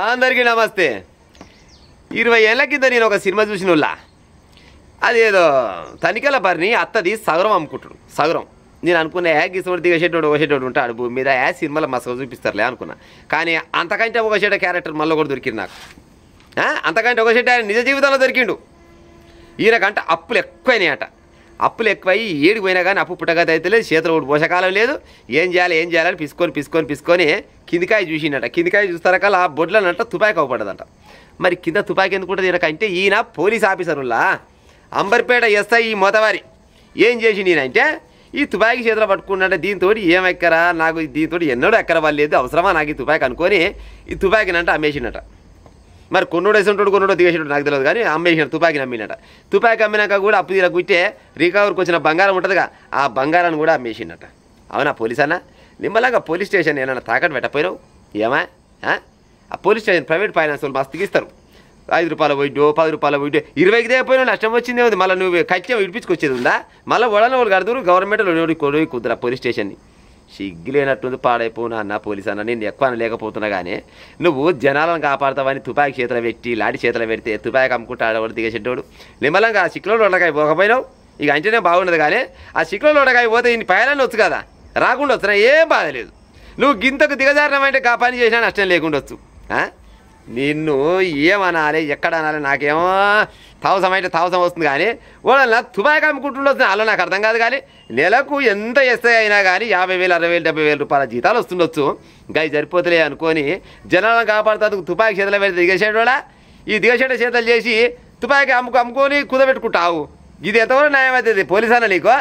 అందరికీ నమస్తే. 20 ఏళ్ల కింద నేను ఒక సినిమా చూసినోళ్ళ. అదేదో తనిఖీల పరిని అత్తది సగరం అమ్ముకుంటాడు. సగరం నేను అనుకున్నా గిసోడు దిగసేటోడు ఒకసేటోడు ఉంటాడు భూమి మీద సినిమాలో మస్తు చూపిస్తారులే అనుకున్నా. కానీ అంతకంటే ఒకసేట క్యారెక్టర్ మళ్ళీ కూడా దొరికింది నాకు. అంతకంటే ఒకసేట ఆయన నిజ జీవితంలో దొరికిండు. ఈయనకంట అప్పులు ఎక్కువైనాయట. అప్పులు ఎక్కువై ఏడికి పోయినా కానీ అప్పు పుట్టగత అయితే లేదు, చేతులు ఒకటి పోషకాలం లేదు. ఏం చేయాలని పిసుకొని కిందికాయ చూసిండట. కిందికాయ చూస్తారకల్లా ఆ బొడ్లనంట తుపాకి అవపడదంట. మరి కింద తుపాకి ఎందుకు ఉంటుంది ఈయనకంటే ఈయన పోలీస్ ఆఫీసరులా అంబర్పేట ఎస్ఐ ఈ మోతవారి ఏం చేసి నేనంటే ఈ తుపాకి చేతిలో పట్టుకున్నట్టే దీంతో ఏమెక్కరా నాకు దీంతో ఎన్నడూ ఎక్కర వాళ్ళలేదు, అవసరమా నాకు ఈ తుపాకి అనుకొని ఈ తుపాకినంట అమ్మేసిండట. మరి కొన్నోడు వేసుంటాడు కొన్నోడు దిగేసాడు నాకు తెలియదు కానీ అమ్మేసినాడు. తుపాకిని అమ్మినట. తుపాకి అమ్మినాక కూడా అప్పు తీర గుట్టే రికవర్కి వచ్చిన బంగారం ఉంటుందిగా ఆ బంగారాన్ని కూడా అమ్మేసిండట. అవునా పోలీస్ అన్న? నిమ్మలాగా పోలీస్ స్టేషన్ ఏమన్నా తాకట్టు పెట్టపోయినావు ఏమా? ఆ పోలీస్ స్టేషన్ ప్రైవేట్ ఫైనాన్స్ వాళ్ళు మస్తుకి ఇస్తారు. 5 రూపాయల వడ్డో 10 రూపాయల వడ్డో 20కి దేపోయినా నష్టం వచ్చిందే ఉంది. మళ్ళీ నువ్వు కచ్చే విడిపించుకొచ్చేది ఉందా? మళ్ళీ వడన వాళ్ళు కడుతురు గవర్నమెంట్ కొడుకు కుదరా పోలీస్ స్టేషన్ని. సిగ్గులేనట్టుంది పాడైపోనా అన్న పోలీస్ అన్న. నేను ఎక్కువ లేకపోతున్నా కానీ నువ్వు జనాలను కాపాడుతావని తుపాకి చేతులు పెట్టి లాడి చేతులు పెడితే తుపాకి అమ్ముకుంటూ ఆడవాడు దిగేసేటోడు. నిమ్మలంగా ఆ సిక్కులో ఉండకాయ పోకపోయినావు ఇక అంటేనే బాగుండదు. కానీ ఆ సిక్కులో ఉండకాయ పోతే ఇన్ని పైలన్నీ వచ్చు కదా, రాకుండా వస్తున్నా ఏం బాధ లేదు. నువ్వు గింతకు దిగజారినమంటే కా పని చేసినా నష్టం లేకుండా వచ్చు. నిన్ను ఏమనాలి ఎక్కడ అనాలి నాకేమో తావసం వస్తుంది. కానీ వాళ్ళ తుపాకి అమ్ముకుంటుండో వస్తుంది అలా నాకు అర్థం కాదు. కానీ నెలకు ఎంత ఎస్ఐ అయినా కానీ 50,000 60,000 70,000 రూపాయల జీతాలు వస్తుండొచ్చు. ఇంకా సరిపోతులే అనుకొని జనాలను కాపాడుతాకు తుపాకి చేతులు పెడితే దిగసేటోడా ఈ దిగసేట చేతులు చేసి తుపాకి అమ్ముకొని కుదబెట్టుకుంటావు. ఇది ఎంతవరకు న్యాయం అవుతుంది పోలీస్ అన్న నీకు?